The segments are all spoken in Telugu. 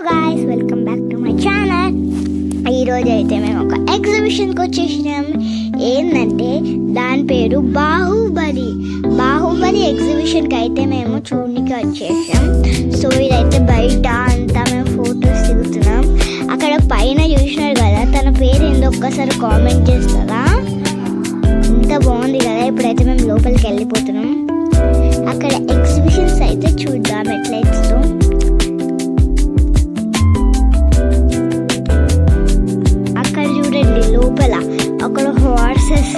Guys, welcome back to my channel. ఈరోజు అయితే మేము ఒక ఎగ్జిబిషన్కి వచ్చేసినాం. ఏంటంటే దాని పేరు బాహుబలి ఎగ్జిబిషన్కి అయితే మేము చూడడానికి వచ్చేసాం. సో ఇదైతే బయట అంతా మేము ఫొటోస్ దిగుతున్నాం. అక్కడ పైన చూసినారు కదా, తన పేరు ఏందో ఒక్కసారి కామెంట్ చేస్తారా? ఇంత బాగుంది కదా. ఇప్పుడైతే మేము లోపలికి వెళ్ళిపోతున్నాం. అక్కడ ఎగ్జిబిషన్స్ అయితే చూద్దాం ఎట్లయితే. అక్కడ చూడండి, లోపల అక్కడ హార్సెస్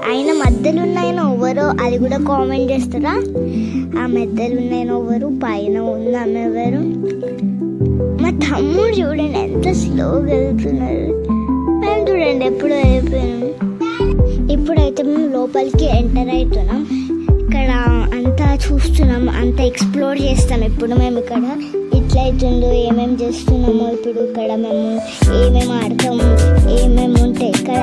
ఆయన మధ్యలో ఉన్నాయన ఎవరో, అది కూడా కామెంట్ చేస్తారా? ఆ మధ్యలో ఉన్నాయన ఎవరు, పైన ఉన్న ఆమె ఎవరు? మా తమ్ముడు చూడండి ఎంత స్లోగా వెళ్తున్నారు. మేము చూడండి ఎప్పుడు అయిపోయాము. ఇప్పుడైతే మేము లోపలికి ఎంటర్ అవుతున్నాం. ఇక్కడ అంతా చూస్తున్నాం, అంతా ఎక్స్ప్లోర్ చేస్తాం. ఇప్పుడు మేము ఇక్కడ ఎట్లా అవుతుందో, ఏమేమి చేస్తున్నామో, ఇప్పుడు ఇక్కడ మేము ఏమేమి ఆడతాము, ఏమేమి ఉంటాయి ఇక్కడ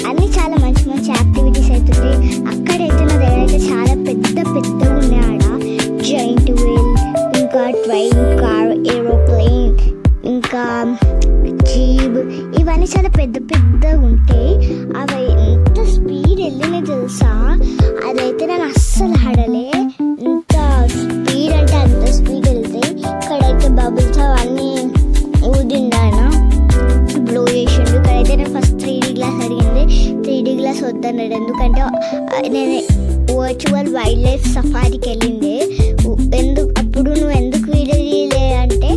అన్నీ చాలా మంచి మంచి యాక్టివిటీస్ అవుతుంటాయి. అక్కడైతే నా దగ్గర అయితే చాలా పెద్దగా ఉన్నాయి. ఆడ జైంట్ వీల్, ఇంకా ట్రైన్, కార్, ఏరోప్లేన్, ఇంకా జీప్, ఇవన్నీ చాలా పెద్దగా ఉంటాయి. అవి ఎంత స్పీడ్ వెళ్ళినాయి తెలుసా? అదైతే నేను అస్సలు ఆడలే. ఎంత స్పీడ్ అంటే అంత స్పీడ్ వెళ్తాయి. ఇక్కడైతే బబుల్స్ అవన్నీ ఊదిండాయన బ్లో చేసిండు. ఇక్కడైతే నేను ఫస్ట్ 3D గ్లాస్ అడిగింది. 3D గ్లాస్ వద్దన్నాడు. ఎందుకంటే నేను వర్చువల్ వైల్డ్ లైఫ్ సఫారీకి వెళ్ళింది. అప్పుడు నువ్వు ఎందుకు వీడియో తీయలే అంటే,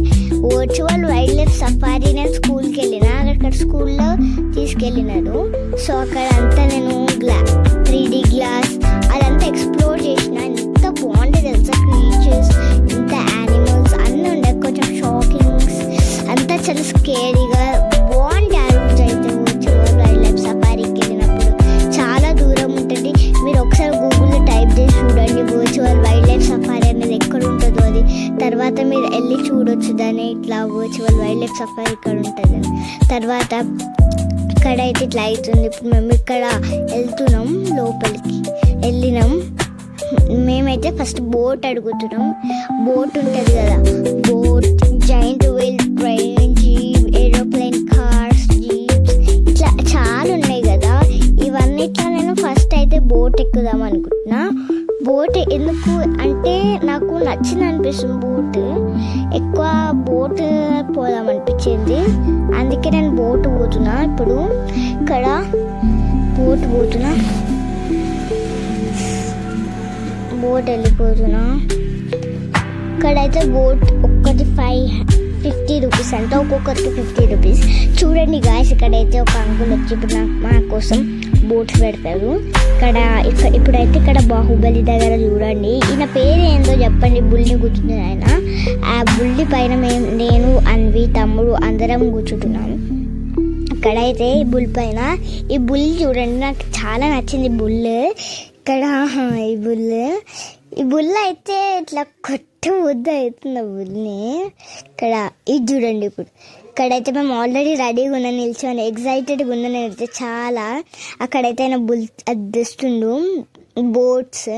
వర్చువల్ వైల్డ్ లైఫ్ సఫారీ నేను స్కూల్కి వెళ్ళిన, అక్కడ స్కూల్లో తీసుకెళ్ళినాడు. సో అక్కడ అంతా నేను 3D గ్లాస్ అదంతా ఎక్స్ప్లోర్ చేసిన. ఎంత బాగుంటుంది తెలుసా, క్రీచర్స్, ఇంత యానిమల్స్ అన్నీ ఉండే. కొంచెం షాకింగ్స్ అంతా చాలా స్కేరీగా బాగుంది. ఆ రోజు అయితే వర్చువల్ వైల్డ్ లైఫ్ సఫారీకి వెళ్ళినప్పుడు చాలా దూరం ఉంటుంది. మీరు ఒకసారి గూగుల్లో టైప్ చేసి చూడండి, వర్చువల్ వైల్డ్ లైఫ్ సఫారీ అనేది ఎక్కడ ఉంటుందో. అది తర్వాత మీరు వెళ్ళి చూడొచ్చు దాన్ని. ఇట్లా వర్చువల్ వైల్డ్ లైఫ్ సఫారీ ఇక్కడ ఉంటుంది. తర్వాత ఇక్కడైతే ఇట్లా అవుతుంది. ఇప్పుడు మేము ఇక్కడ వెళ్తున్నాం, లోపలికి వెళ్ళినాం. మేమైతే ఫస్ట్ బోట్ అడుగుతున్నాం. బోట్ ఉంటుంది కదా, boat, giant wheel, train, jeep, aeroplane, cars, jeeps, ఇట్లా చాలా ఉన్నాయి కదా. ఇవన్నిట్లో నేను ఫస్ట్ అయితే బోట్ ఎక్కుదాం అనుకుంటున్నా. బోట్ ఎందుకు అంటే నాకు నచ్చింది అనిపిస్తుంది. ఎక్కువ బోట్ పోదాం అనిపించింది. అందుకే నేను బోట్ పోతున్నా. ఇప్పుడు ఇక్కడ బోట్ వెళ్ళిపోతున్నా. ఇక్కడైతే బోట్ ఒక్కటి 50 రూపీస్ అంటే, ఒక్కొక్కరికి 50 రూపీస్. చూడండి గాయస్, ఇక్కడైతే ఒక అంకుల్ వచ్చి ఇప్పుడు మా కోసం బోట్స్ పెడతారు. ఇప్పుడైతే ఇక్కడ బాహుబలి దగ్గర చూడండి. ఈయన పేరు ఏందో చెప్పండి. బుల్లి కూర్చుంది ఆయన. ఆ బుల్లి పైన నేను, అన్వి, తమ్ముడు అందరం కూర్చుంటున్నాము. ఇక్కడైతే ఈ బుల్ పైన, ఈ బుల్ చూడండి, నాకు చాలా నచ్చింది బుల్. ఇక్కడ ఈ బుల్ అయితే ఇట్లా ముద్ద అవుతుంది బుల్ని. ఇక్కడ ఇది చూడండి. ఇక్కడైతే మేము ఆల్రెడీ రెడీగా ఉన్నాను, నిల్చొని ఎగ్జైటెడ్గా ఉన్నాను అయితే చాలా. అక్కడైతే ఆయన బుల్ అది తెస్తుండు బోట్స్.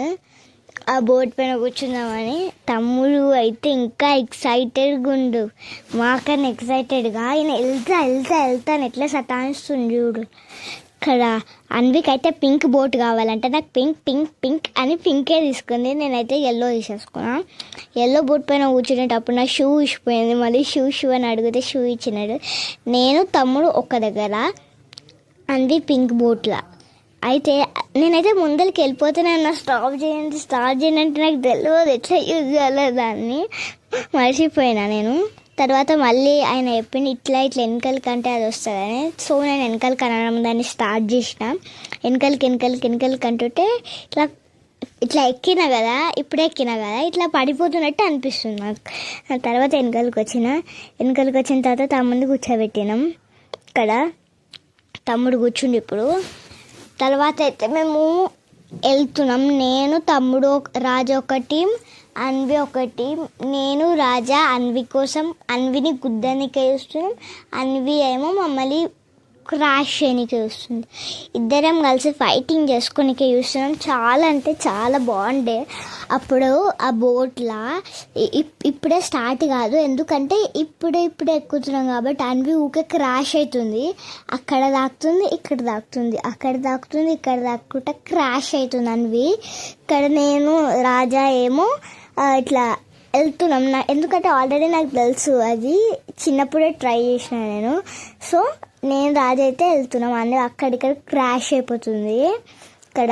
ఆ బోట్ పైన కూర్చుందామని. తమ్ముడు అయితే ఇంకా ఎక్సైటెడ్గా ఉండు, మాకన్నా ఎక్సైటెడ్గా. ఆయన వెళ్తాను ఎట్లా సతాయిస్తుంది చూడు. ఇక్కడ అన్వికి అయితే పింక్ బోట్ కావాలంటే, నాకు పింక్ అని పింకే తీసుకుంది. నేనైతే ఎల్లో తీసేసుకున్నా. ఎల్లో బోట్ పైన కూర్చునేటప్పుడు నా షూ ఇచ్చిపోయింది. మళ్ళీ షూ అని అడిగితే షూ ఇచ్చినాడు. నేను, తమ్ముడు ఒక్క దగ్గర, అన్వి పింక్ బోట్లా. అయితే నేనైతే ముందరికి వెళ్ళిపోతున్నాను. స్టార్ట్ చేయండి అంటే నాకు తెలియదు ఎట్లా యూజ్ చేయాలో, దాన్ని మర్చిపోయినా నేను. తర్వాత మళ్ళీ ఆయన చెప్పింది ఇట్లా వెనకలకంటే అది వస్తుందని. సో నేను వెనకలకి అనడం దాన్ని స్టార్ట్ చేసిన. వెనకలకి అంటుంటే ఇట్లా ఎక్కినా కదా, ఇట్లా పడిపోతున్నట్టు అనిపిస్తుంది నాకు. తర్వాత వెనకలకి వచ్చిన తర్వాత తమ్ముడిని కూర్చోబెట్టినాం. ఇక్కడ తమ్ముడు కూర్చుండి. ఇప్పుడు తర్వాత అయితే మేము వెళ్తున్నాం. నేను, తమ్ముడు, రాజా ఒక టీం, అన్వి ఒక టీం. నేను, రాజా అన్వి కోసం అన్విని గుద్దనికి వేస్తున్నాం. అన్వి ఏమో మమ్మల్ని క్రాష్ చేయడానికి చూస్తుంది. ఇద్దరం కలిసి ఫైటింగ్ చేసుకోనికి చూస్తున్నాం. చాలా అంటే చాలా బాగుండే. అప్పుడు ఆ బోట్లా ఇప్పుడే స్టార్ట్ కాదు, ఎందుకంటే ఇప్పుడే ఎక్కుతున్నాం కాబట్టి అన్వి ఊకే క్రాష్ అవుతుంది. అక్కడ దాక్కుతుంది, ఇక్కడ దాక్కుతుంది, అక్కడ దాక్కుతుంది, ఇక్కడ దాక్కుంటా క్రాష్ అవుతుంది అన్వి. ఇక్కడ నేను రాజా ఏమో ఇట్లా వెళ్తున్నాం. ఎందుకంటే ఆల్రెడీ నాకు తెలుసు, అది చిన్నప్పుడే ట్రై చేసిన నేను. సో నేను రాజా అయితే వెళ్తున్నాం. అన్వి అక్కడిక్కడ క్రాష్ అయిపోతుంది. ఇక్కడ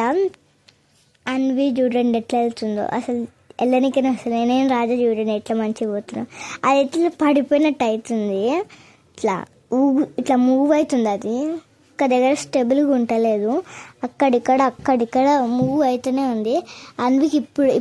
అన్వి చూడండి ఎట్లా వెళ్తుందో, అసలు వెళ్ళనికనే వస్తుంది. నేను రాజా చూడండి ఎట్లా మంచిగా పోతున్నాం. అది ఎట్లా పడిపోయినట్టు అవుతుంది, ఇట్లా మూవ్ అవుతుంది. అది ఒక దగ్గర స్టెబుల్గా ఉండలేదు, అక్కడిక్కడ మూవ్ అవుతూనే ఉంది. అన్వికి ఇప్పుడు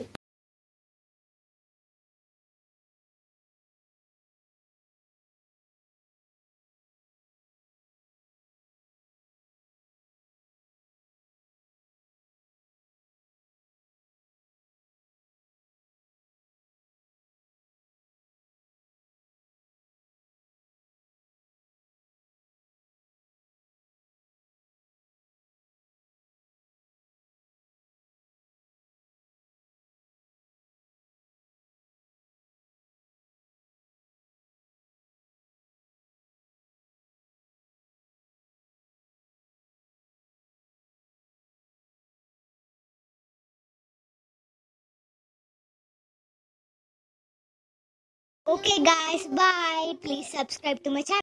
okay guys, bye. Please subscribe to my channel.